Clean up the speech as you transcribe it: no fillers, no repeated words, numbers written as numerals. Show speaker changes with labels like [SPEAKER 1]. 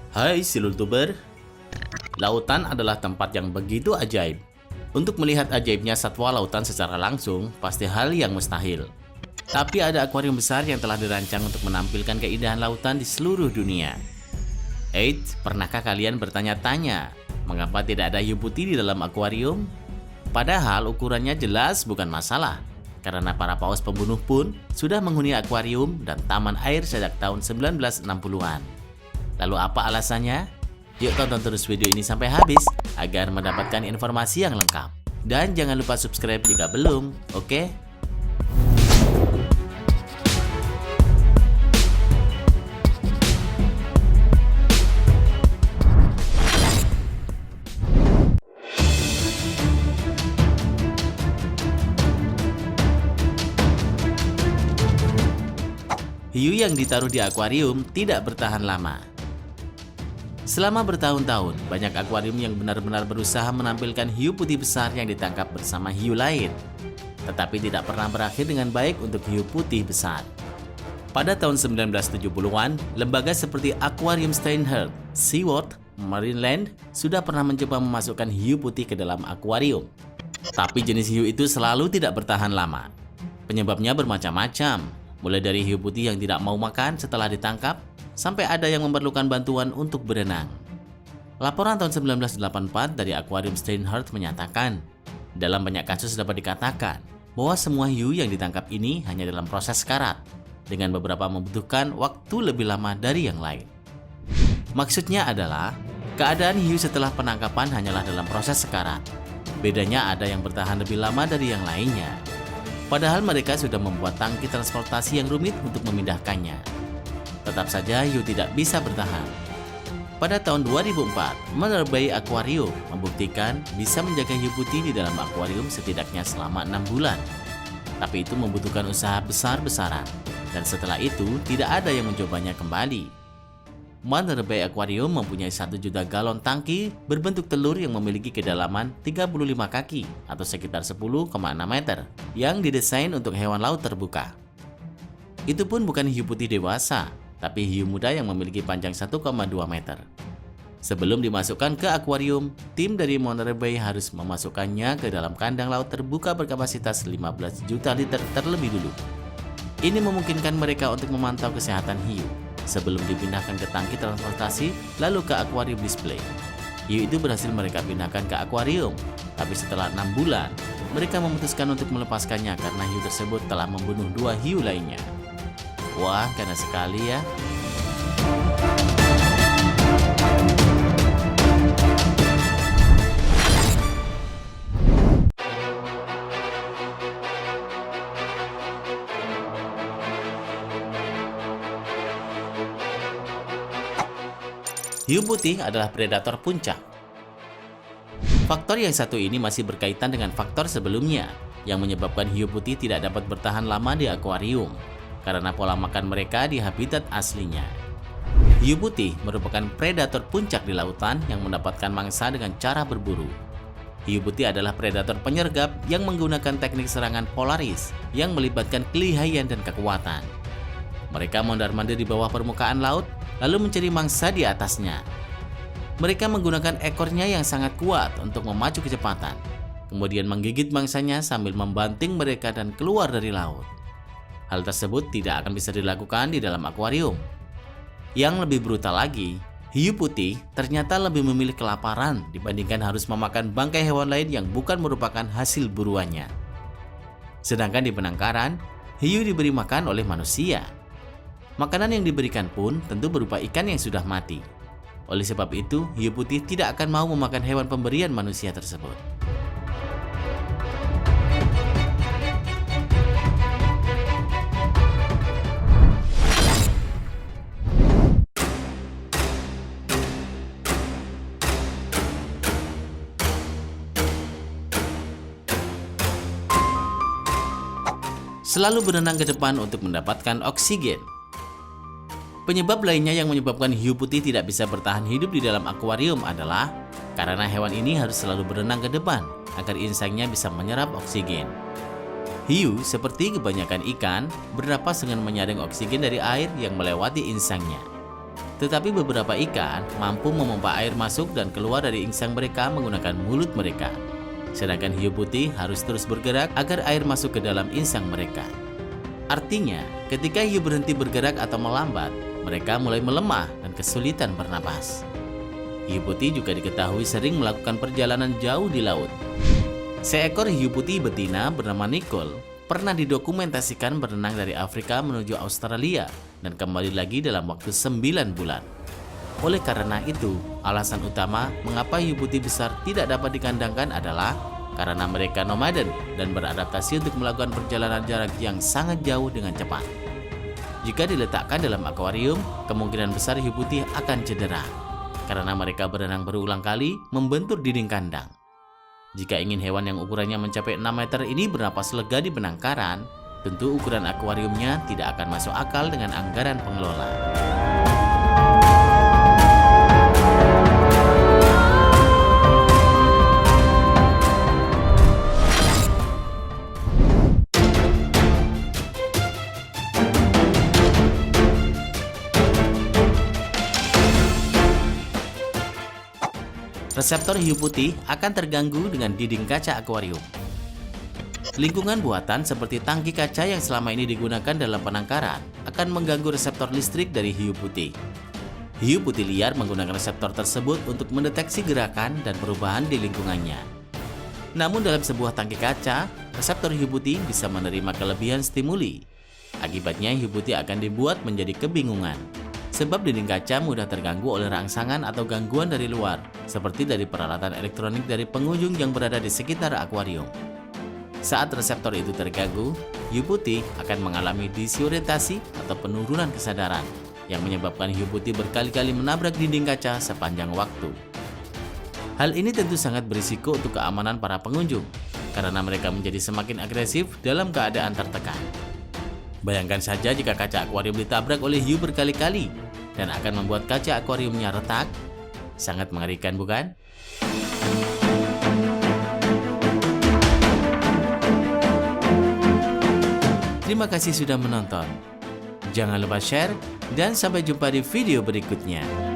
[SPEAKER 1] Hai Silultuber, lautan adalah tempat yang begitu ajaib. Untuk melihat ajaibnya satwa lautan secara langsung, pasti hal yang mustahil. Tapi ada akuarium besar yang telah dirancang untuk menampilkan keindahan lautan di seluruh dunia. Eits, pernahkah kalian bertanya-tanya, mengapa tidak ada hiu putih di dalam akuarium? Padahal ukurannya jelas bukan masalah, karena para paus pembunuh pun sudah menghuni akuarium dan taman air sejak tahun 1960-an. Lalu apa alasannya? Yuk tonton terus video ini sampai habis agar mendapatkan informasi yang lengkap. Dan jangan lupa subscribe jika belum, oke? Hiu yang ditaruh di akuarium tidak bertahan lama. Selama bertahun-tahun, banyak akuarium yang benar-benar berusaha menampilkan hiu putih besar yang ditangkap bersama hiu lain. Tetapi tidak pernah berakhir dengan baik untuk hiu putih besar. Pada tahun 1970-an, lembaga seperti Aquarium Steinhardt, SeaWorld, Marineland sudah pernah mencoba memasukkan hiu putih ke dalam akuarium. Tapi jenis hiu itu selalu tidak bertahan lama. Penyebabnya bermacam-macam, mulai dari hiu putih yang tidak mau makan setelah ditangkap, sampai ada yang memerlukan bantuan untuk berenang. Laporan tahun 1984 dari Aquarium Steinhardt menyatakan, dalam banyak kasus dapat dikatakan bahwa semua hiu yang ditangkap ini hanya dalam proses sekarat, dengan beberapa membutuhkan waktu lebih lama dari yang lain. Maksudnya adalah, keadaan hiu setelah penangkapan hanyalah dalam proses sekarat. Bedanya ada yang bertahan lebih lama dari yang lainnya. Padahal mereka sudah membuat tangki transportasi yang rumit untuk memindahkannya. Tetap saja hiu tidak bisa bertahan. Pada tahun 2004, Manor Bay Aquarium membuktikan bisa menjaga hiu putih di dalam akuarium setidaknya selama 6 bulan. Tapi itu membutuhkan usaha besar-besaran, dan setelah itu tidak ada yang mencobanya kembali. Manor Bay Aquarium mempunyai 1 juta galon tangki berbentuk telur yang memiliki kedalaman 35 kaki atau sekitar 10,6 meter yang didesain untuk hewan laut terbuka. Itu pun bukan hiu putih dewasa, tapi hiu muda yang memiliki panjang 1,2 meter. Sebelum dimasukkan ke akuarium, tim dari Monterey Bay harus memasukkannya ke dalam kandang laut terbuka berkapasitas 15 juta liter terlebih dulu. Ini memungkinkan mereka untuk memantau kesehatan hiu sebelum dipindahkan ke tangki transportasi lalu ke akuarium display. Hiu itu berhasil mereka pindahkan ke akuarium, tapi setelah 6 bulan, mereka memutuskan untuk melepaskannya karena hiu tersebut telah membunuh 2 hiu lainnya. Wah, ganas sekali ya. Hiu putih adalah predator puncak. Faktor yang satu ini masih berkaitan dengan faktor sebelumnya, yang menyebabkan hiu putih tidak dapat bertahan lama di akuarium karena pola makan mereka di habitat aslinya. Hiu putih merupakan predator puncak di lautan yang mendapatkan mangsa dengan cara berburu. Hiu putih adalah predator penyergap yang menggunakan teknik serangan polaris yang melibatkan kelihayan dan kekuatan. Mereka mondar-mandir di bawah permukaan laut, lalu mencari mangsa di atasnya. Mereka menggunakan ekornya yang sangat kuat untuk memacu kecepatan, kemudian menggigit mangsanya sambil membanting mereka dan keluar dari laut. Hal tersebut tidak akan bisa dilakukan di dalam akuarium. Yang lebih brutal lagi, hiu putih ternyata lebih memilih kelaparan dibandingkan harus memakan bangkai hewan lain yang bukan merupakan hasil buruannya. Sedangkan di penangkaran, hiu diberi makan oleh manusia. Makanan yang diberikan pun tentu berupa ikan yang sudah mati. Oleh sebab itu, hiu putih tidak akan mau memakan hewan pemberian manusia tersebut. Selalu berenang ke depan untuk mendapatkan oksigen. Penyebab lainnya yang menyebabkan hiu putih tidak bisa bertahan hidup di dalam akuarium adalah karena hewan ini harus selalu berenang ke depan agar insangnya bisa menyerap oksigen. Hiu, seperti kebanyakan ikan, bernapas dengan menyaring oksigen dari air yang melewati insangnya. Tetapi beberapa ikan mampu memompa air masuk dan keluar dari insang mereka menggunakan mulut mereka. Sedangkan hiu putih harus terus bergerak agar air masuk ke dalam insang mereka. Artinya, ketika hiu berhenti bergerak atau melambat, mereka mulai melemah dan kesulitan bernapas. Hiu putih juga diketahui sering melakukan perjalanan jauh di laut. Seekor hiu putih betina bernama Nicole pernah didokumentasikan berenang dari Afrika menuju Australia dan kembali lagi dalam waktu 9 bulan. Oleh karena itu, alasan utama mengapa hiu putih besar tidak dapat dikandangkan adalah karena mereka nomaden dan beradaptasi untuk melakukan perjalanan jarak yang sangat jauh dengan cepat. Jika diletakkan dalam akuarium, kemungkinan besar hiu putih akan cedera karena mereka berenang berulang kali membentur dinding kandang. Jika ingin hewan yang ukurannya mencapai 6 meter ini bernapas lega di penangkaran, tentu ukuran akuariumnya tidak akan masuk akal dengan anggaran pengelola. Reseptor hiu putih akan terganggu dengan dinding kaca akuarium. Lingkungan buatan seperti tangki kaca yang selama ini digunakan dalam penangkaran akan mengganggu reseptor listrik dari hiu putih. Hiu putih liar menggunakan reseptor tersebut untuk mendeteksi gerakan dan perubahan di lingkungannya. Namun dalam sebuah tangki kaca, reseptor hiu putih bisa menerima kelebihan stimuli. Akibatnya hiu putih akan dibuat menjadi kebingungan. Sebab dinding kaca mudah terganggu oleh rangsangan atau gangguan dari luar, seperti dari peralatan elektronik dari pengunjung yang berada di sekitar akuarium. Saat reseptor itu terganggu, hiu putih akan mengalami disorientasi atau penurunan kesadaran, yang menyebabkan hiu putih berkali-kali menabrak dinding kaca sepanjang waktu. Hal ini tentu sangat berisiko untuk keamanan para pengunjung, karena mereka menjadi semakin agresif dalam keadaan tertekan. Bayangkan saja jika kaca akuarium ditabrak oleh hiu berkali-kali dan akan membuat kaca akuariumnya retak. Sangat mengerikan, bukan? Terima kasih sudah menonton. Jangan lupa share dan sampai jumpa di video berikutnya.